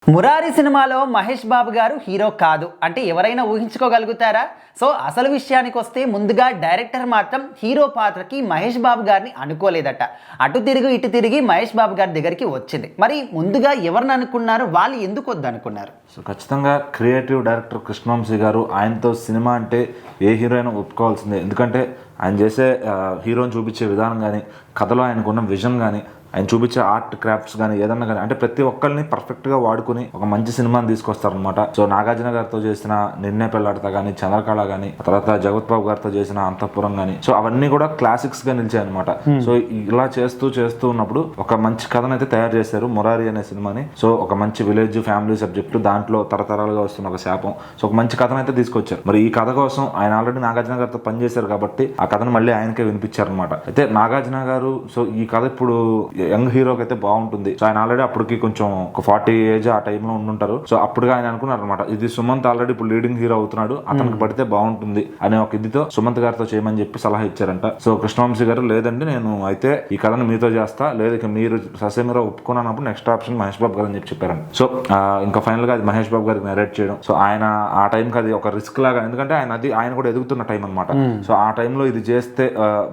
మురారి సినిమాలో మహేష్ బాబు గారు హీరో కాదు అంటే ఎవరైనా ఊహించుకోగలుగుతారా? సో అసలు విషయానికి వస్తే ముందుగా డైరెక్టర్ మాత్రం హీరో పాత్రకి మహేష్ బాబు గారిని అనుకోలేదట. అటు తిరిగి ఇటు తిరిగి మహేష్ బాబు గారి దగ్గరికి వచ్చింది. మరి ముందుగా ఎవరిని అనుకున్నారు, వాళ్ళు ఎందుకు వద్దనుకున్నారు? సో ఖచ్చితంగా క్రియేటివ్ డైరెక్టర్ కృష్ణవంశీ గారు ఆయనతో సినిమా అంటే ఏ హీరో అయినా ఒప్పుకోవాల్సిందే. ఎందుకంటే ఆయన చేసే హీరోని చూపించే విధానం కానీ, కథలో ఆయనకున్న విజన్ కానీ, ఆయన చూపించే ఆర్ట్ క్రాఫ్ట్స్ కానీ ఏదన్నా కానీ అంటే ప్రతి ఒక్కరిని పర్ఫెక్ట్గా వాడుకుని ఒక మంచి సినిమాని తీసుకొస్తారనమాట. సో నాగార్జున గారితో చేసిన నిన్నే పెళ్ళాడతా కానీ, చంద్రకళ కానీ, తర్వాత జగత్ బాబు గారితో చేసిన అంతఃపురం కానీ, సో అవన్నీ కూడా క్లాసిక్స్ గా నిలిచాయి అనమాట. సో ఇలా చేస్తూ ఉన్నప్పుడు ఒక మంచి కథను అయితే తయారు చేశారు మురారి అనే సినిమాని. సో ఒక మంచి విలేజ్ ఫ్యామిలీ సబ్జెక్టు, దాంట్లో తరతరాలుగా వస్తున్న ఒక శాపం, సో ఒక మంచి కథను అయితే తీసుకొచ్చారు. మరి ఈ కథ కోసం ఆయన ఆల్రెడీ నాగార్జున గారితో పనిచేశారు కాబట్టి ఆ కథను మళ్ళీ ఆయనకే వినిపించారనమాట. అయితే నాగార్జున గారు సో ఈ కథ ఇప్పుడు యంగ్ హీరోకి అయితే బాగుంటుంది. సో ఆయన ఆల్రెడీ అప్పటికి కొంచెం ఒక 40 ఏజ్ ఆ టైంలో ఉండుంటారు. సో అప్పుడుగా ఆయన అనుకున్నారు అనమాట, ఇది సుమంత్ ఆల్రెడీ ఇప్పుడు లీడింగ్ హీరో అవుతున్నాడు, అతనికి పడితే బాగుంటుంది అనే ఒక ఇదితో సుమంత్ గారితో చేయమని చెప్పి సలహా ఇచ్చారంట. సో కృష్ణవంశీ గారు లేదండి నేను అయితే ఈ కథను మీతో చేస్తా, లేదు ఇక మీరు ససేమిరా ఒప్పుకున్నప్పుడు నెక్స్ట్ ఆప్షన్ మహేష్ బాబు గారు అని చెప్పి చెప్పారంట. సో ఇంకా ఫైనల్ గా అది మహేష్ బాబు గారికి నెరేట్ చేయడం. సో ఆయన ఆ టైంకి అది ఒక రిస్క్ లాగా, ఎందుకంటే ఆయన కూడా ఎదుగుతున్న టైం అనమాట. సో ఆ టైంలో ఇది చేస్తే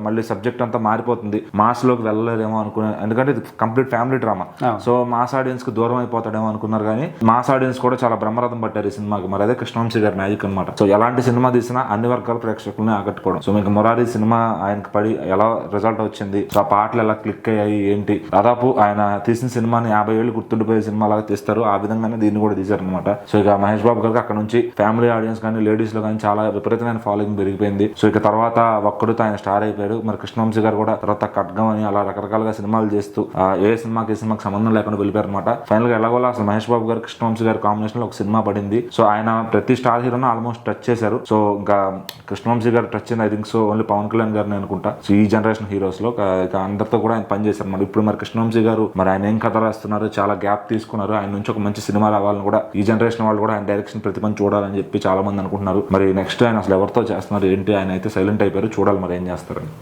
మళ్ళీ సబ్జెక్ట్ అంతా మారిపోతుంది, మాస్ లోకి వెళ్ళలేరేమో అనుకునే, ఎందుకంటే ఇది complete family drama. So mass audience కి దూరం అయిపోతాడేమో అనుకున్నారు, కానీ మాస్ ఆడియన్స్ కూడా చాలా బ్రహ్మరథం పట్టారు ఈ సినిమాకి. మరి అదే కృష్ణవంశీ గారి మ్యాజిక్ అనమాట. సో ఎలాంటి సినిమా తీసినా అన్ని వర్గాల ప్రేక్షకుల్ని ఆకట్టుకోవడం. సో మీకు మురారి సినిమా ఆయనకి పడి ఎలా రిజల్ట్ వచ్చింది, సో ఆ పాటలు ఎలా క్లిక్ అయ్యాయి ఏంటి, దాదాపు ఆయన తీసిన సినిమాని 50 ఏళ్ళు గుర్తుండిపోయే సినిమా లాగా తీస్తారు, ఆ విధంగానే దీన్ని కూడా తీశారనమాట. సో ఇక మహేష్ బాబు గారికి అక్కడ నుంచి ఫ్యామిలీ ఆడియన్స్ కానీ, లేడీస్ లో కానీ చాలా విపరీతమైన ఫాలోయింగ్ పెరిగిపోయింది. సో ఇక తర్వాత ఒక్కడితో ఆయన స్టార్ అయిపోయాడు. మరి కృష్ణవంశీ గారు కూడా తర్వాత ఖడ్గం అని అలా రకరకాలుగా సినిమాలు చేస్తూ ఏ సినిమాకి సంబంధం లేకుండా వెళ్ళిపోయారు అనమాట. ఫైనల్ గా ఎలాగోలా అసలు మహేష్ బాబు గారు కృష్ణవంశీ గారి కాంబినేషన్ లో ఒక సినిమా పడింది. సో ఆయన ప్రతి స్టార్ హీరోను ఆల్మోస్ట్ టచ్ చేశారు. సో ఇంకా కృష్ణవంశీ గారు టచ్ అయింది I think so only Pawan Kalyan గారిని అనుకుంటా. సో ఈ జనరేషన్ హీరోస్ లో అందరితో కూడా ఆయన పనిచేశారు అనమాట. ఇప్పుడు మరి కృష్ణవంశీ గారు మరి ఆయన ఏం కథ రాస్తున్నారు, చాలా గ్యాప్ తీసుకున్నారు, ఆయన నుంచి ఒక మంచి సినిమా రావాలని కూడా ఈ జనరేషన్ వాళ్ళు కూడా ఆయన డైరెక్షన్ ప్రతి పని చూడాలని చెప్పి చాలా మంది అనుకుంటున్నారు. మరి నెక్స్ట్ ఆయన అసలు ఎవరితో చేస్తున్నారు ఏంటి, ఆయన అయితే సైలెంట్ అయిపోయారు. చూడాలి మరి ఏం చేస్తారని.